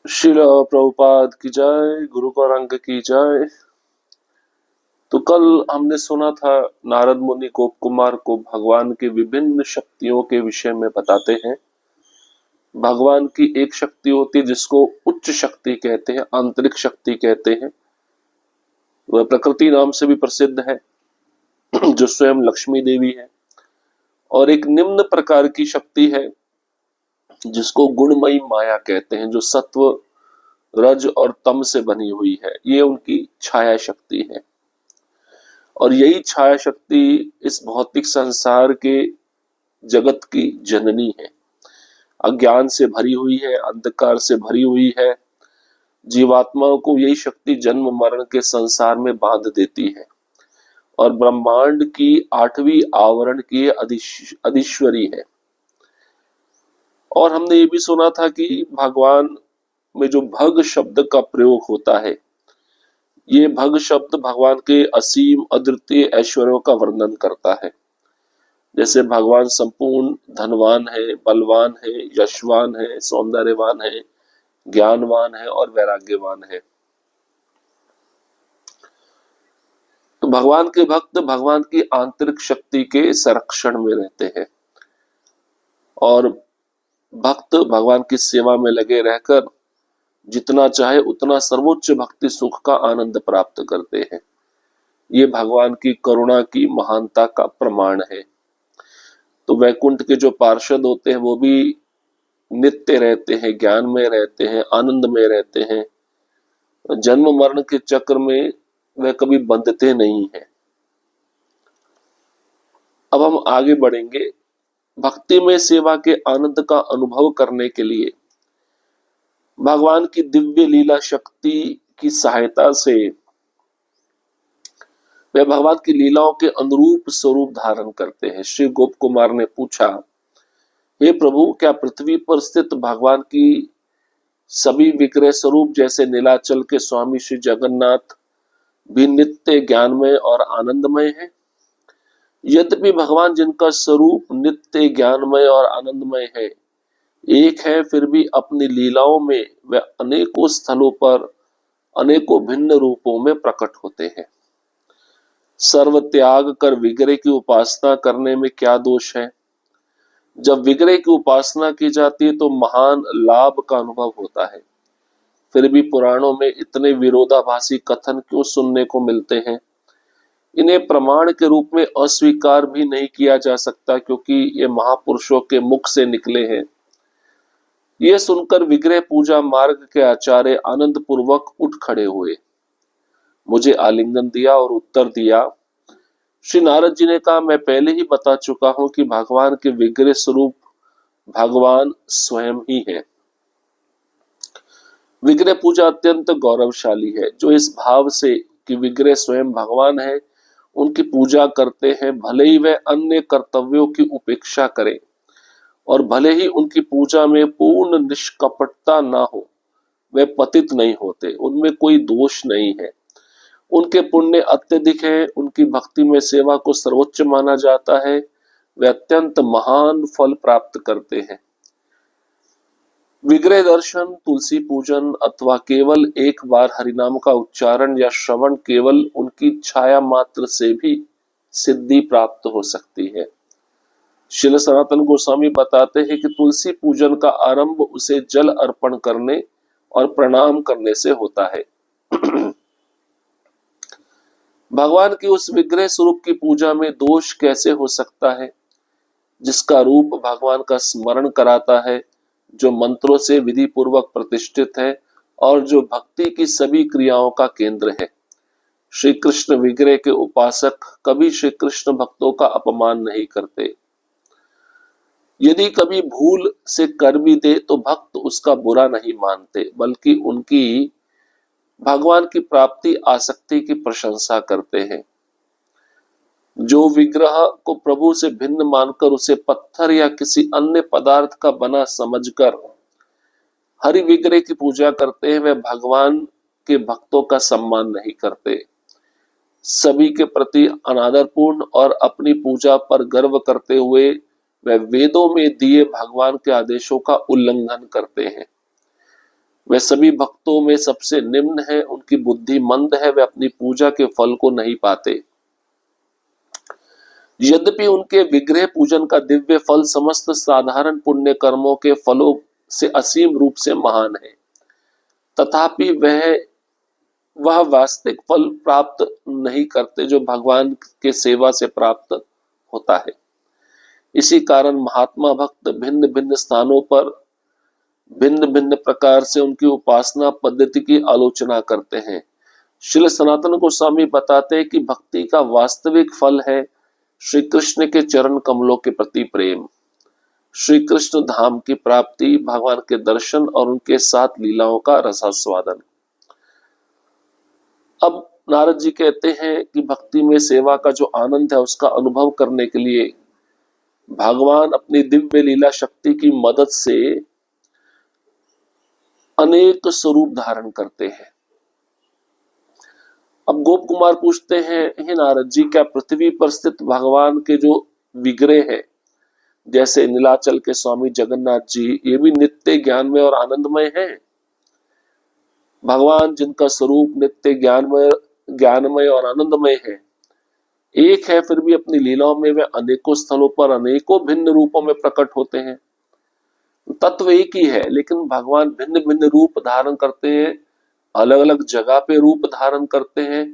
शिला प्रभुपाद की जय, गुरु का रंग की जय। तो कल हमने सुना था नारद मुनि गोप कुमार को भगवान की विभिन्न शक्तियों के विषय में बताते हैं। भगवान की एक शक्ति होती है जिसको उच्च शक्ति कहते हैं, आंतरिक शक्ति कहते हैं। वह प्रकृति नाम से भी प्रसिद्ध है जो स्वयं लक्ष्मी देवी है। और एक निम्न प्रकार की शक्ति है जिसको गुणमयी माया कहते हैं, जो सत्व रज और तम से बनी हुई है। ये उनकी छाया शक्ति है और यही छाया शक्ति इस भौतिक संसार के जगत की जननी है। अज्ञान से भरी हुई है, अंधकार से भरी हुई है। जीवात्माओं को यही शक्ति जन्म मरण के संसार में बांध देती है और ब्रह्मांड की 8वीं आवरण की अधीश्वरी है। और हमने ये भी सुना था कि भगवान में जो भग शब्द का प्रयोग होता है, ये भग शब्द भगवान के असीम अद्वितीय ऐश्वर्यों का वर्णन करता है। जैसे भगवान संपूर्ण धनवान है, बलवान है, यशवान है, सौंदर्यवान है, ज्ञानवान है और वैराग्यवान है। तो भगवान के भक्त भगवान की आंतरिक शक्ति के संरक्षण में रहते हैं और भक्त भगवान की सेवा में लगे रहकर जितना चाहे उतना सर्वोच्च भक्ति सुख का आनंद प्राप्त करते हैं। ये भगवान की करुणा की महानता का प्रमाण है। तो वैकुंठ के जो पार्षद होते हैं वो भी नित्य रहते हैं, ज्ञान में रहते हैं, आनंद में रहते हैं। जन्म मरण के चक्र में वह कभी बंधते नहीं है। अब हम आगे बढ़ेंगे। भक्ति में सेवा के आनंद का अनुभव करने के लिए भगवान की दिव्य लीला शक्ति की सहायता से वे भगवान की लीलाओं के अनुरूप स्वरूप धारण करते हैं। श्री गोप कुमार ने पूछा, हे प्रभु, क्या पृथ्वी पर स्थित भगवान की सभी विग्रह स्वरूप जैसे नीलाचल के स्वामी श्री जगन्नाथ भी नित्य ज्ञानमय और आनंदमय है? यद्यपि भगवान जिनका स्वरूप नित्य ज्ञानमय और आनंदमय है एक है, फिर भी अपनी लीलाओं में वे अनेकों स्थलों पर अनेकों भिन्न रूपों में प्रकट होते हैं। सर्व त्याग कर विग्रह की उपासना करने में क्या दोष है? जब विग्रह की उपासना की जाती है तो महान लाभ का अनुभव होता है। फिर भी पुराणों में इतने विरोधाभासी कथन क्यों सुनने को मिलते हैं? इन्हें प्रमाण के रूप में अस्वीकार भी नहीं किया जा सकता, क्योंकि ये महापुरुषों के मुख से निकले हैं। ये सुनकर विग्रह पूजा मार्ग के आचार्य आनंद पूर्वक उठ खड़े हुए, मुझे आलिंगन दिया और उत्तर दिया। श्री नारद जी ने कहा, मैं पहले ही बता चुका हूं कि भगवान के विग्रह स्वरूप भगवान स्वयं ही है। विग्रह पूजा अत्यंत गौरवशाली है। जो इस भाव से कि विग्रह स्वयं भगवान है उनकी पूजा करते हैं, भले ही वे अन्य कर्तव्यों की उपेक्षा करें और भले ही उनकी पूजा में पूर्ण निष्कपटता ना हो, वे पतित नहीं होते, उनमें कोई दोष नहीं है। उनके पुण्य अत्यधिक है, उनकी भक्ति में सेवा को सर्वोच्च माना जाता है। वे अत्यंत महान फल प्राप्त करते हैं। विग्रह दर्शन, तुलसी पूजन अथवा केवल एक बार हरिनाम का उच्चारण या श्रवण केवल उनकी छाया मात्र से भी सिद्धि प्राप्त हो सकती है। श्रील सनातन गोस्वामी बताते हैं कि तुलसी पूजन का आरंभ उसे जल अर्पण करने और प्रणाम करने से होता है। भगवान की उस विग्रह स्वरूप की पूजा में दोष कैसे हो सकता है, जिसका रूप भगवान का स्मरण कराता है, जो मंत्रों से विधि पूर्वक प्रतिष्ठित है और जो भक्ति की सभी क्रियाओं का केंद्र है। श्री कृष्ण विग्रह के उपासक कभी श्री कृष्ण भक्तों का अपमान नहीं करते। यदि कभी भूल से कर भी दे तो भक्त उसका बुरा नहीं मानते, बल्कि उनकी भगवान की प्राप्ति आसक्ति की प्रशंसा करते हैं। जो विग्रह को प्रभु से भिन्न मानकर उसे पत्थर या किसी अन्य पदार्थ का बना समझकर हरि विग्रह की पूजा करते हैं, वे भगवान के भक्तों का सम्मान नहीं करते। सभी के प्रति अनादरपूर्ण और अपनी पूजा पर गर्व करते हुए वे वेदों में दिए भगवान के आदेशों का उल्लंघन करते हैं। वे सभी भक्तों में सबसे निम्न है, उनकी बुद्धि मंद है, वे अपनी पूजा के फल को नहीं पाते। यद्यपि उनके विग्रह पूजन का दिव्य फल समस्त साधारण पुण्य कर्मों के फलों से असीम रूप से महान है, तथापि वह वास्तविक फल प्राप्त नहीं करते जो भगवान के सेवा से प्राप्त होता है। इसी कारण महात्मा भक्त भिन्न भिन्न स्थानों पर भिन्न भिन्न प्रकार से उनकी उपासना पद्धति की आलोचना करते हैं। श्री सनातन गोस्वामी बताते हैं कि भक्ति का वास्तविक फल है श्री कृष्ण के चरण कमलों के प्रति प्रेम, श्री कृष्ण धाम की प्राप्ति, भगवान के दर्शन और उनके साथ लीलाओं का रसास्वादन। अब नारद जी कहते हैं कि भक्ति में सेवा का जो आनंद है उसका अनुभव करने के लिए भगवान अपनी दिव्य लीला शक्ति की मदद से अनेक स्वरूप धारण करते हैं। अब गोप कुमार पूछते हैं, हे नारद जी, क्या पृथ्वी पर स्थित भगवान के जो विग्रह है, जैसे नीलाचल के स्वामी जगन्नाथ जी, ये भी नित्य ज्ञानमय और आनंदमय हैं? भगवान जिनका स्वरूप नित्य ज्ञानमय और आनंदमय है, एक है, फिर भी अपनी लीलाओं में वे अनेकों स्थलों पर अनेकों भिन्न रूपों में प्रकट होते हैं। तत्व एक ही है, लेकिन भगवान भिन्न भिन्न रूप धारण करते हैं, अलग अलग जगह पे रूप धारण करते हैं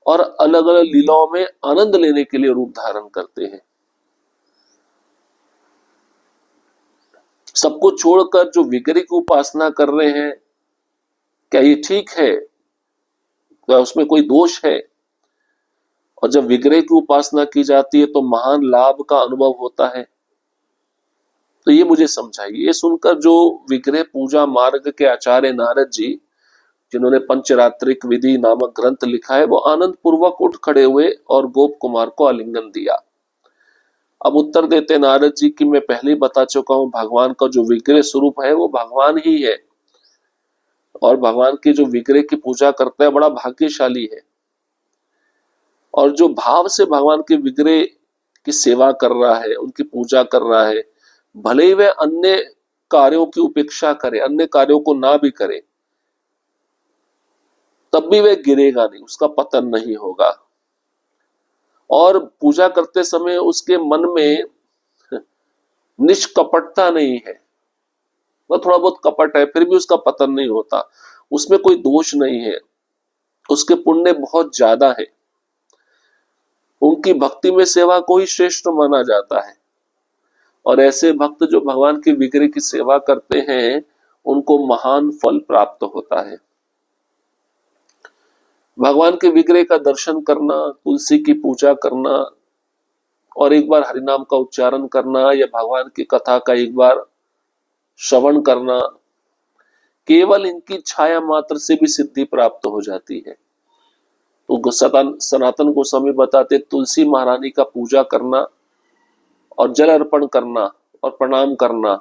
और अलग अलग लीलाओं में आनंद लेने के लिए रूप धारण करते हैं। सबको छोड़कर जो विग्रह की उपासना कर रहे हैं, क्या ये ठीक है? क्या उसमें कोई दोष है? और जब विग्रह की उपासना की जाती है तो महान लाभ का अनुभव होता है, तो ये मुझे समझाइए। ये सुनकर जो विग्रह पूजा मार्ग के आचार्य नारद जी, जिन्होंने पंचरात्रिक विधि नामक ग्रंथ लिखा है, वो आनंद पूर्वक उठ खड़े हुए और गोप कुमार को आलिंगन दिया। अब उत्तर देते नारद जी कि मैं पहले ही बता चुका हूं, भगवान का जो विग्रह स्वरूप है वो भगवान ही है, और भगवान की जो विग्रह की पूजा करता है बड़ा भाग्यशाली है। और जो भाव से भगवान के विग्रह की सेवा कर रहा है, उनकी पूजा कर रहा है, भले ही वह अन्य कार्यों की उपेक्षा करे, अन्य कार्यों को ना भी करे, तब भी वह गिरेगा नहीं, उसका पतन नहीं होगा। और पूजा करते समय उसके मन में निष्कपटता नहीं है, वह थोड़ा बहुत कपट है, फिर भी उसका पतन नहीं होता, उसमें कोई दोष नहीं है, उसके पुण्य बहुत ज्यादा है। उनकी भक्ति में सेवा को ही श्रेष्ठ माना जाता है, और ऐसे भक्त जो भगवान के विग्रह की सेवा करते हैं उनको महान फल प्राप्त होता है। भगवान के विग्रह का दर्शन करना, तुलसी की पूजा करना और एक बार हरिनाम का उच्चारण करना या भगवान की कथा का एक बार श्रवण करना, केवल इनकी छाया मात्र से भी सिद्धि प्राप्त हो जाती है। तो सनातन गोस्वामी बताते, तुलसी महारानी का पूजा करना और जल अर्पण करना और प्रणाम करना,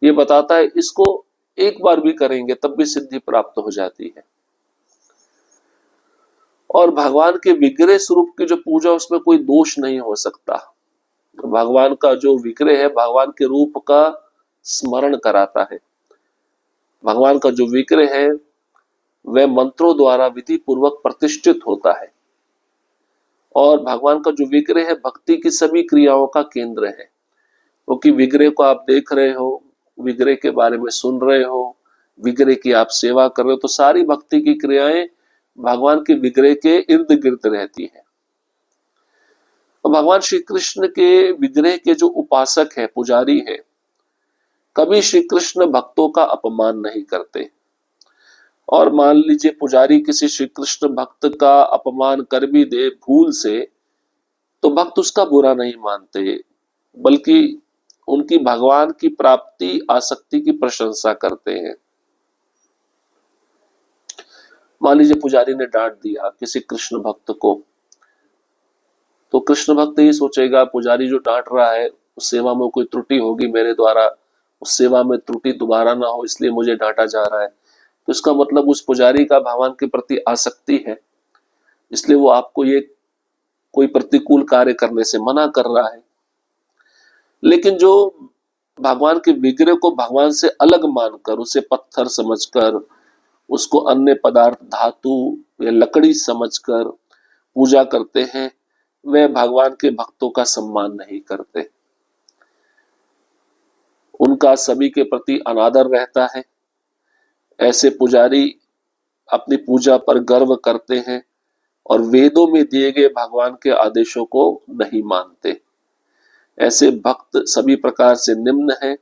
ये बताता है इसको एक बार भी करेंगे तब भी सिद्धि प्राप्त हो जाती है। और भगवान के विग्रह स्वरूप की जो पूजा, उसमें कोई दोष नहीं हो सकता। भगवान का जो विग्रह है भगवान के रूप का स्मरण कराता है। भगवान का जो विग्रह है वह मंत्रों द्वारा विधि पूर्वक प्रतिष्ठित होता है, और भगवान का जो विग्रह है भक्ति की सभी क्रियाओं का केंद्र है। क्योंकि विग्रह को आप देख रहे हो, विग्रह के बारे में सुन रहे हो, विग्रह की आप सेवा कर रहे हो, तो सारी भक्ति की क्रियाएं भगवान के विग्रह के इर्द गिर्द रहती है। तो भगवान श्री कृष्ण के विग्रह के जो उपासक है, पुजारी है, कभी श्री कृष्ण भक्तों का अपमान नहीं करते। और मान लीजिए पुजारी किसी श्री कृष्ण भक्त का अपमान कर भी दे भूल से, तो भक्त उसका बुरा नहीं मानते, बल्कि उनकी भगवान की प्राप्ति आसक्ति की प्रशंसा करते हैं। मान लीजिए पुजारी ने डांट दिया किसी कृष्ण भक्त को, तो कृष्ण भक्त ये सोचेगा पुजारी जो डांट रहा है उस सेवा में कोई त्रुटि होगी मेरे द्वारा, उस सेवा में त्रुटि दोबारा ना हो इसलिए मुझे डांटा जा रहा है। तो इसका मतलब उस पुजारी का भगवान के प्रति आसक्ति है, इसलिए वो आपको ये कोई प्रतिकूल कार्य करने से मना कर रहा है। लेकिन जो भगवान के विग्रह को भगवान से अलग मानकर, उसे पत्थर समझकर, उसको अन्य पदार्थ, धातु या लकड़ी समझकर पूजा करते हैं, वे भगवान के भक्तों का सम्मान नहीं करते। उनका सभी के प्रति अनादर रहता है। ऐसे पुजारी अपनी पूजा पर गर्व करते हैं और वेदों में दिए गए भगवान के आदेशों को नहीं मानते। ऐसे भक्त सभी प्रकार से निम्न हैं।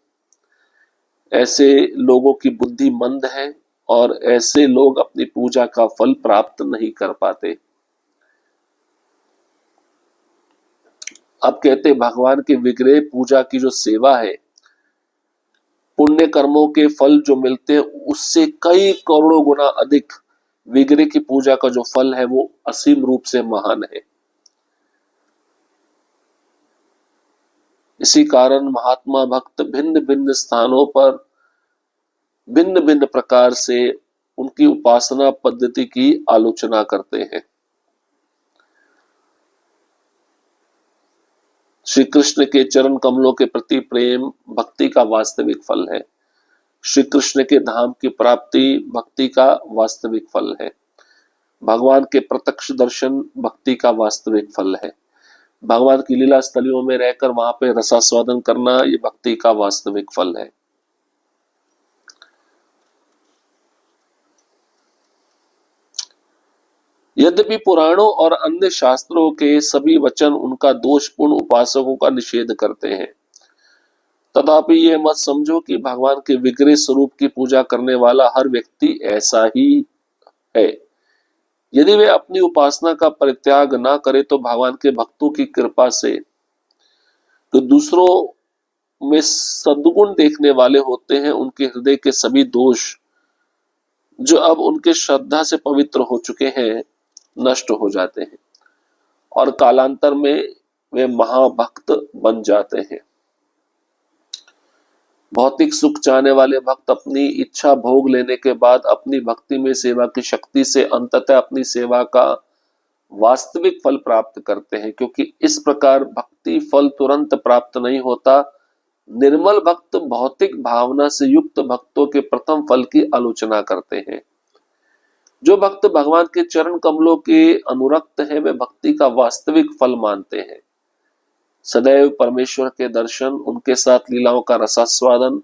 ऐसे लोगों की बुद्धि मंद है और ऐसे लोग अपनी पूजा का फल प्राप्त नहीं कर पाते। अब कहते भगवान के विग्रह पूजा की जो सेवा है, पुण्य कर्मों के फल जो मिलते हैं उससे कई करोड़ों गुना अधिक विग्रह की पूजा का जो फल है वो असीम रूप से महान है। इसी कारण महात्मा भक्त भिन्न भिन्न स्थानों पर भिन्न भिन्न प्रकार से उनकी उपासना पद्धति की आलोचना करते हैं। श्री कृष्ण के चरण कमलों के प्रति प्रेम भक्ति का वास्तविक फल है। श्री कृष्ण के धाम की प्राप्ति भक्ति का वास्तविक फल है। भगवान के प्रत्यक्ष दर्शन भक्ति का वास्तविक फल है। भगवान की लीला स्थलियों में रहकर वहां पे रसास्वादन करना ये भक्ति का वास्तविक फल है। यद्यपि पुराणों और अन्य शास्त्रों के सभी वचन उनका दोषपूर्ण उपासकों का निषेध करते हैं, तथापि यह मत समझो कि भगवान के विग्रह स्वरूप की पूजा करने वाला हर व्यक्ति ऐसा ही है। यदि वे अपनी उपासना का परित्याग ना करे तो भगवान के भक्तों की कृपा से तो दूसरों में सद्गुण देखने वाले होते हैं, उनके हृदय के सभी दोष जो अब उनके श्रद्धा से पवित्र हो चुके हैं नष्ट हो जाते हैं और कालांतर में वे महाभक्त बन जाते हैं। भौतिक सुख चाहने वाले भक्त अपनी इच्छा भोग लेने के बाद अपनी भक्ति में सेवा की शक्ति से अंततः अपनी सेवा का वास्तविक फल प्राप्त करते हैं, क्योंकि इस प्रकार भक्ति फल तुरंत प्राप्त नहीं होता। निर्मल भक्त भौतिक भावना से युक्त भक्तों के प्रथम फल की आलोचना करते हैं। जो भक्त भगवान के चरण कमलों के अनुरक्त हैं वे भक्ति का वास्तविक फल मानते हैं। सदैव परमेश्वर के दर्शन, उनके साथ लीलाओं का रसास्वादन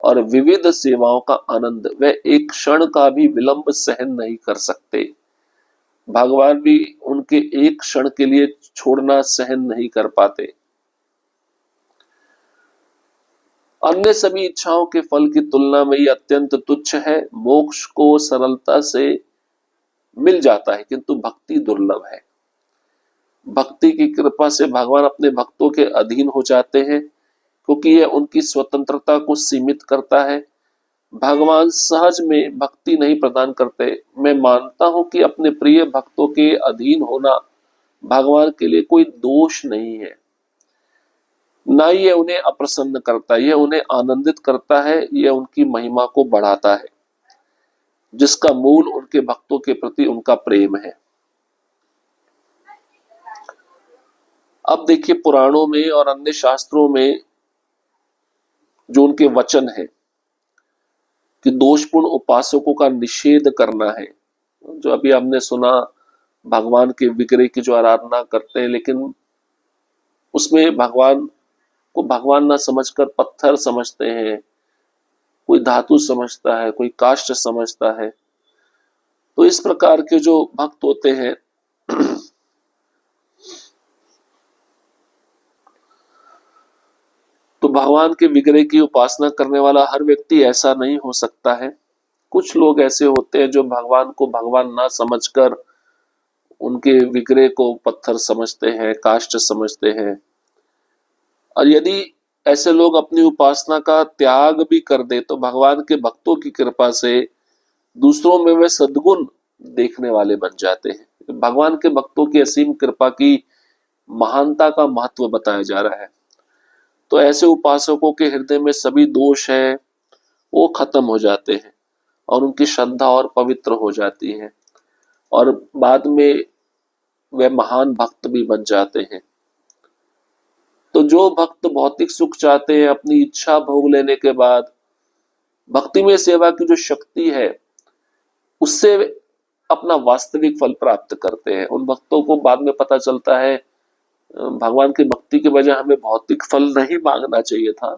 और विविध सेवाओं का आनंद वे एक क्षण का भी विलंब सहन नहीं कर सकते। भगवान भी उनके एक क्षण के लिए छोड़ना सहन नहीं कर पाते। अन्य सभी इच्छाओं के फल की तुलना में ये अत्यंत तुच्छ है। मोक्ष को सरलता से मिल जाता है किंतु भक्ति दुर्लभ है। भक्ति की कृपा से भगवान अपने भक्तों के अधीन हो जाते हैं, क्योंकि यह उनकी स्वतंत्रता को सीमित करता है। भगवान सहज में भक्ति नहीं प्रदान करते। मैं मानता हूं कि अपने प्रिय भक्तों के अधीन होना भगवान के लिए कोई दोष नहीं है, ना ही यह उन्हें अप्रसन्न करता है, यह उन्हें आनंदित करता है, यह उनकी महिमा को बढ़ाता है, जिसका मूल उनके भक्तों के प्रति उनका प्रेम है। अब देखिए पुराणों में और अन्य शास्त्रों में जो उनके वचन है कि दोषपूर्ण उपासकों का निषेध करना है। जो अभी हमने सुना भगवान के विग्रह की जो आराधना करते हैं, लेकिन उसमें भगवान को भगवान ना समझकर पत्थर समझते हैं, कोई धातु समझता है, कोई काष्ठ समझता है। तो इस प्रकार के जो भक्त होते हैं तो भगवान के विग्रह की उपासना करने वाला हर व्यक्ति ऐसा नहीं हो सकता है। कुछ लोग ऐसे होते हैं जो भगवान को भगवान ना समझकर उनके विग्रह को पत्थर समझते हैं, काष्ठ समझते हैं। और यदि ऐसे लोग अपनी उपासना का त्याग भी कर दे तो भगवान के भक्तों की कृपा से दूसरों में वे सद्गुण देखने वाले बन जाते हैं। भगवान के भक्तों की असीम कृपा की महानता का महत्व बताया जा रहा है। तो ऐसे उपासकों के हृदय में सभी दोष है वो खत्म हो जाते हैं और उनकी श्रद्धा और पवित्र हो जाती है और बाद में वे महान भक्त भी बन जाते हैं। तो जो भक्त भौतिक सुख चाहते हैं, अपनी इच्छा भोग लेने के बाद भक्ति में सेवा की जो शक्ति है उससे अपना वास्तविक फल प्राप्त करते हैं। उन भक्तों को बाद में पता चलता है भगवान की भक्ति के बजाय हमें भौतिक फल नहीं मांगना चाहिए था,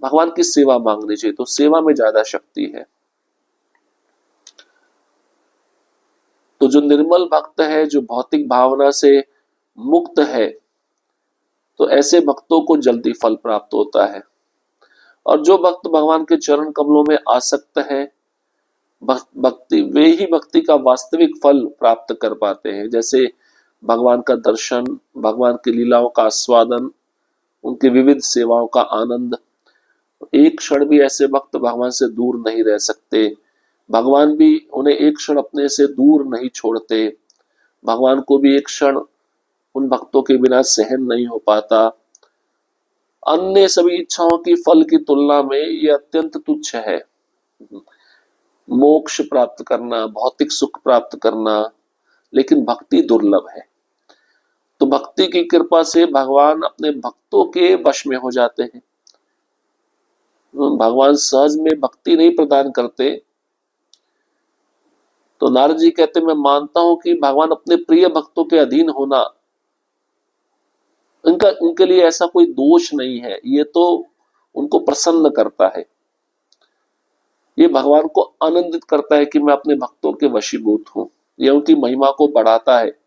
भगवान की सेवा मांगनी चाहिए। तो सेवा में ज्यादा शक्ति है। तो जो निर्मल भक्त है, जो भौतिक भावना से मुक्त है, तो ऐसे भक्तों को जल्दी फल प्राप्त होता है। और जो भक्त भगवान के चरण कमलों में आसक्त है, भक्ति वे ही भक्ति का वास्तविक फल प्राप्त कर पाते हैं। जैसे भगवान का दर्शन, भगवान की लीलाओं का आस्वादन, उनकी विविध सेवाओं का आनंद। एक क्षण भी ऐसे भक्त भगवान से दूर नहीं रह सकते, भगवान भी उन्हें एक क्षण अपने से दूर नहीं छोड़ते। भगवान को भी एक क्षण उन भक्तों के बिना सहन नहीं हो पाता। अन्य सभी इच्छाओं की फल की तुलना में ये अत्यंत तुच्छ है। मोक्ष प्राप्त करना, भौतिक सुख प्राप्त करना, लेकिन भक्ति दुर्लभ है। तो भक्ति की कृपा से भगवान अपने भक्तों के वश में हो जाते हैं। भगवान सहज में भक्ति नहीं प्रदान करते। तो नारद जी कहते मैं मानता हूं कि भगवान अपने प्रिय भक्तों के अधीन होना, उनके लिए ऐसा कोई दोष नहीं है, ये तो उनको प्रसन्न करता है। ये भगवान को आनंदित करता है कि मैं अपने भक्तों के वशीभूत हूं। यह उनकी महिमा को बढ़ाता है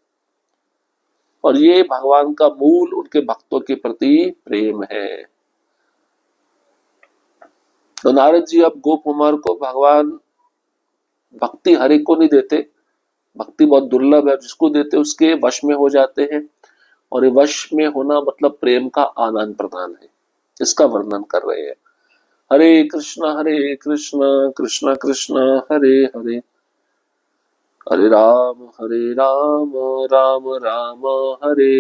और ये भगवान का मूल उनके भक्तों के प्रति प्रेम है। तो नारद जी अब गोप कुमार को भगवान भक्ति हर एक को नहीं देते, भक्ति बहुत दुर्लभ है, जिसको देते उसके वश में हो जाते हैं। और ये वश में होना मतलब प्रेम का आदान प्रदान है, इसका वर्णन कर रहे हैं। हरे कृष्ण कृष्ण कृष्ण हरे हरे, हरे राम राम राम हरे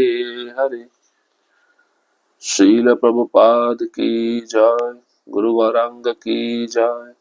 हरे। श्रील प्रभुपाद की जय, गुरु वरांग की जय।